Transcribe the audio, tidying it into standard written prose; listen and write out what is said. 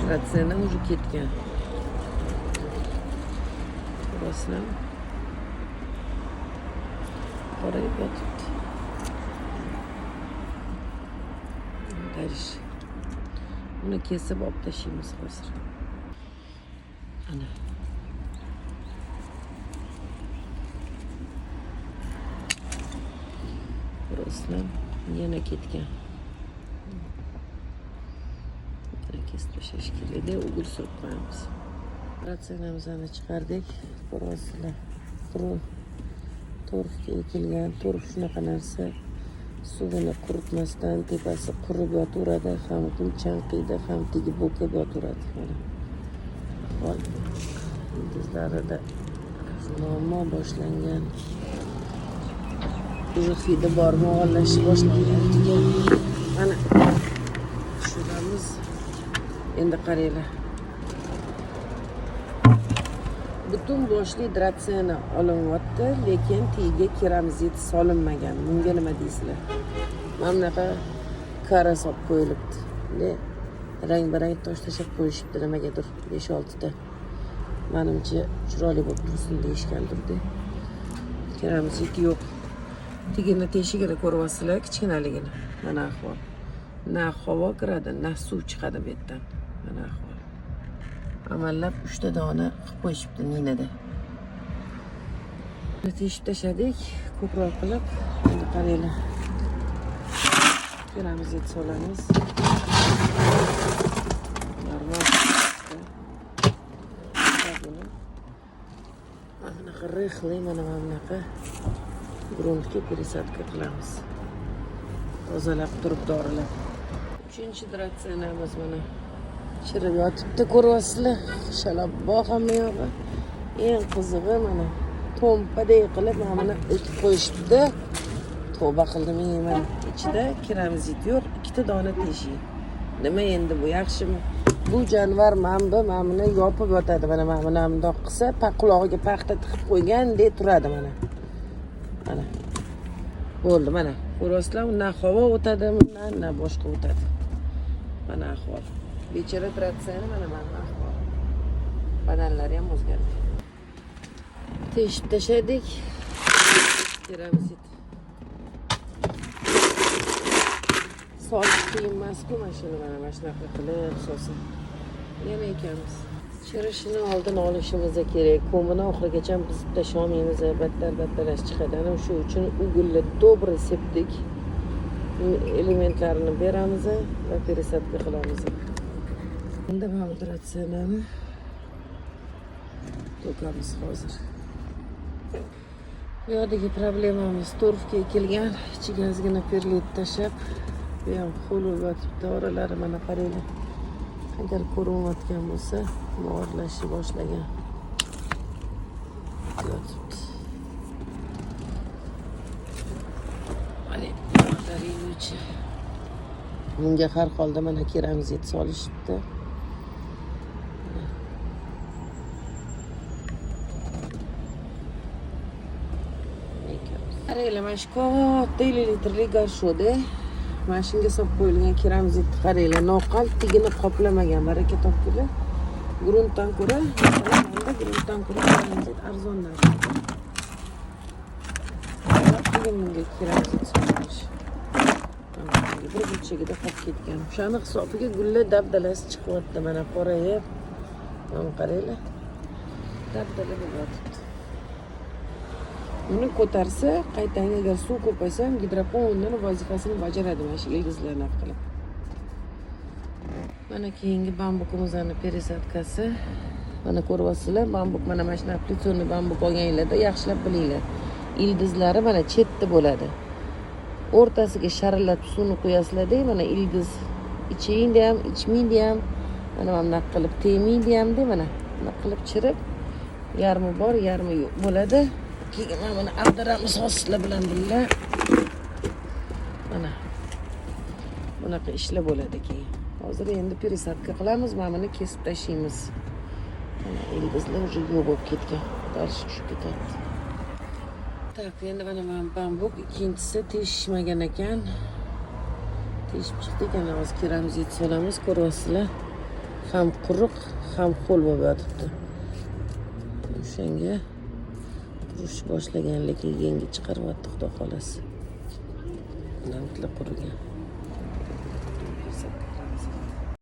Ratsiyona уже ketgan. Ko'rasizlar. Qorayib yotibdi. Darish. Buni kesib olib tashlaymiz hozir. Ana. Ko'rasizlar, yana ketgan. Kesib tashlash kerakda, o'g'il surib qo'yamiz. Ratsiyonamizni chiqardik. Ko'rasizlar. Torfga ekilgan, torf shunaqa narsa. Suvini quritmasdan tepasi qurib yotaveradi, ham gul chanqiydi, ham tegib bo'kib yotaveradi. Mana. Hol ildizlarida muammo boshlangan. Уже hidi bor, mog'orlashib boshlangan. Mana tushiramiz. Endi qaranglar. Butun boshli ratsiyona olinyapti, lekin tagiga keramzit solinmagan. Bunga nima deysizlar? Mana bunaqa kara solib qo'yilibdi. Rang-barang tosh tashab qo'yishibdi nimagadir 5-6 ta. Menimcha chiroyli bo'lib tursin deyishgandir-da. Keramzit yo'q. Tigini teshigini ko'ryapsizlar, kichkinaligini. Mana ahvol. Na havo kiradi, na suv chiqadi bu yerdan. Mana ahvol. Amallab 3 ta dona qilib qo'yishibdi ninada. Teshib tashladik, ko'proq qilib. Endi qaranglar. Keramzit solamiz. Normal. Mana bunaqa rixli, mana bunaqa gruntga пересадка qilamiz. Tozalab turib dorilab. 3-chi ratsiyonamiz mana chirib yotibdi, ko'ryapsizlar. Shalabbo hamma yog'i. Eng qizig'i mana to'mpadek qilib mana buni ekib qo'yishibdi. Tavba qildim, mana ichida keramzit yo'q, 2 ta dona teshik. Nima endi bu yaxshimi? Bu jonivor mana buni yopib yotadi. Mana bundoq qilsa, qulog'iga paxta tiqib qo'ygandek turadi mana. Mana. Bo'ldi mana. Ko'ryapsizlar, na havo o'tadi, na boshqa o'tadi. Mana ahvol. Bechara ratsiyona mana ahvol. Badallari ham o'zgardi. Teshib tashladik. Keramzit. Solish qiyin emas-ku mashina mana shunaqa qilib solsa. Yana ekamiz. Chirishini oldin olishimiz kerak. Ko'mini oxirigacha buzib tashlamaymiz, battar chiqadi. Ana shu uchun ugulni добрый sepdik. Elementlarini beramiz va пересадка qilamiz. Endi mana bu ratsiyonani to'kamiz hozir. Bu yerdagi problemamiz torfga ekilgan, ichiga ozgina perlit tashlab, bu ham ho'l yotibdi, oralari mana qaranglar. Agar ko'rinayotgan bo'lsa, mog'orlashni boshlagan. Yotibdi. Mana tarayuvchi. Bunga har holda mana keramzit solishibdi. Qaranglar, mana shu katta 50 litrlik garshoda mana shunga solib qo'yilgan keramzitni qaranglar, noqal tigini qoplamagan. Baraka topdilar. Gruntdan ko'ra, gruntdan ko'ra keramzit arzondan. Bunga keramzit solish. Bir burchagida qolib ketgan. O'shani hisobiga gullar dabdalasi chiqyapti. Mana qorayib. Mana qaranglar. Dabdala bo'lyapti. Uni ko'tarsa, qaytanga agar suv ko'paysa ham gidropon undan vazifasini bajaradi mana shu ildizlarni qilib. Mana keyingi bambukimizning пересадкасы. Mana ko'ryapsizlar, bambuk mana shu aplikatsion bambuk olganinglarda yaxshilab bilinglar. Ildizlari mana chetda bo'ladi. O'rtasiga sharillab suvni qo'yasizlar-da, mana ildiz ichingda ham, ichmingda ham, mana bunday qilib tegmingda ham de mana. Buni qilib chirib, yarmi bor, yarmi yo'q bo'ladi. Keyin mana buni ag'daramiz hozirlar bilan birga. Mana bunaqa ishlar bo'ladi keyin. Hozir endi пересадка qilamiz, mana buni kesib tashlaymiz. Mana ildizlar уже yo'q bo'lib ketgan. Darish tushib ketadi. Tak, endi mana bambuk ikkinchisi teshishmagan ekan. Teshib chiqdik, ana hozir keramzit solamiz, ko'ryapsizlar. ham quruq, ham ho'l bo'lib yotibdi. O'shanga qurish boshlaganligi yengi chiqaryapti, xudo xolasi. Labitlar qurigan.